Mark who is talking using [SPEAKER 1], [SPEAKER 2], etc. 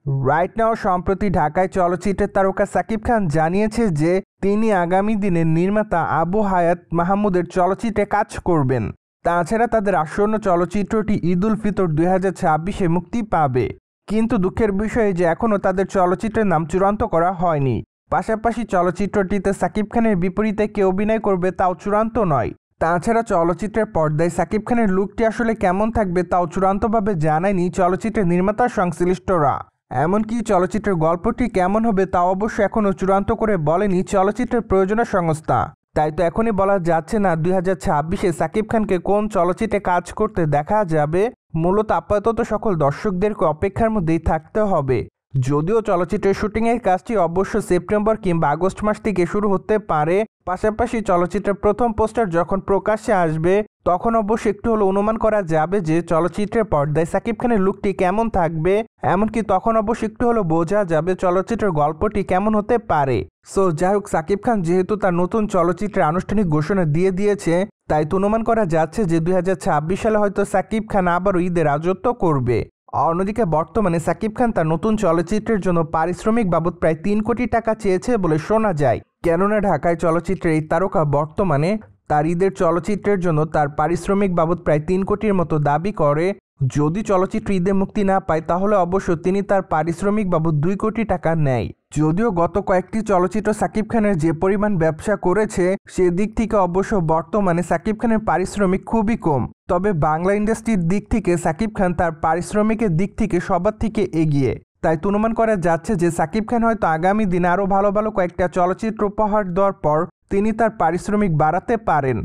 [SPEAKER 1] Right now সম্প্রতি ঢাকায় চলচ্চিত্রের তারকা সাকিব খান জানিয়েছে যে তিনি আগামী দিনে নির্মাতা আবু হায়াত মাহমুদের চলচ্চিত্রে কাজ করবেন। তাছাড়া তাদের আসন্ন চলচ্চিত্রটি ঈদুল ফিতর 2026-এ মুক্তি পাবে। কিন্তু দুঃখের বিষয় যে এখনও তাদের চলচ্চিত্রের নাম চূড়ান্ত করা হয়নি। পাশাপাশি চলচ্চিত্রটিতে সাকিব খানের বিপরীতে কে অভিনয় করবে তাও চূড়ান্ত নয়। তাছাড়া চলচ্চিত্রের পর্দায় সাকিব খানের লুকটি আসলে কেমন থাকবে তাও চূড়ান্তভাবে জানায়নি চলচ্চিত্রের নির্মাতা সংশ্লিষ্টরা। এমনকি চলচ্চিত্রের গল্পটি কেমন হবে তা অবশ্য এখনও চূড়ান্ত করে বলেনি চলচ্চিত্রের প্রযোজনা সংস্থা। তাই তো এখনই বলা যাচ্ছে না 2026-এ সাকিব খানকে কোন চলচ্চিত্রে কাজ করতে দেখা যাবে। মূলত আপাতত সকল দর্শকদেরকে অপেক্ষার মধ্যেই থাকতে হবে। যদিও চলচ্চিত্রের শুটিংয়ের কাজটি অবশ্য সেপ্টেম্বর কিংবা আগস্ট মাস থেকে শুরু হতে পারে। পাশাপাশি চলচ্চিত্রের প্রথম পোস্টার যখন প্রকাশ্যে আসবে তখন অবশ্য একটু হলো অনুমান করা যাবে যে চলচ্চিত্রের পর্দায় সাকিব খানের লুকটি কেমন থাকবে। এমনকি তখন অবশ্য একটু হলো বোঝা যাবে চলচ্চিত্রের গল্পটি কেমন হতে পারে। সো যাই হোক, সাকিব খান যেহেতু তার নতুন চলচ্চিত্রের আনুষ্ঠানিক ঘোষণা দিয়ে দিয়েছে, তাই তো অনুমান করা যাচ্ছে যে 2026 সালে হয়তো সাকিব খান আবারও ঈদে রাজত্ব করবে। অন্যদিকে বর্তমানে সাকিব খান তার নতুন চলচ্চিত্রের জন্য পারিশ্রমিক বাবদ প্রায় 3 কোটি টাকা চেয়েছে বলে শোনা যায়। কেননা ঢাকায় চলচ্চিত্রের এই তারকা বর্তমানে তার ঈদের চলচ্চিত্রের জন্য তার পারিশ্রমিক বাবদ প্রায় 3 কোটির মতো দাবি করে। যদি চলচ্চিত্র ঈদে মুক্তি না পায় তাহলে অবশ্য তিনি তার পারিশ্রমিক বাবদ 2 কোটি টাকা নেয়। যদিও গত কয়েকটি চলচ্চিত্র সাকিব খানের যে পরিমাণ ব্যবসা করেছে সেদিক থেকে অবশ্য বর্তমানে সাকিব খানের পারিশ্রমিক খুবই কম। তবে বাংলা ইন্ডাস্ট্রির দিক থেকে সাকিব খান তার পারিশ্রমিকের দিক থেকে সবার থেকে এগিয়ে। তাই অনুমান করা যাচ্ছে যে সাকিব খান হয়তো আগামী দিনে আরও ভালো ভালো কয়েকটা চলচ্চিত্র উপহার দেওয়ার পর তিনি তার পারিশ্রমিক বাড়াতে পারেন।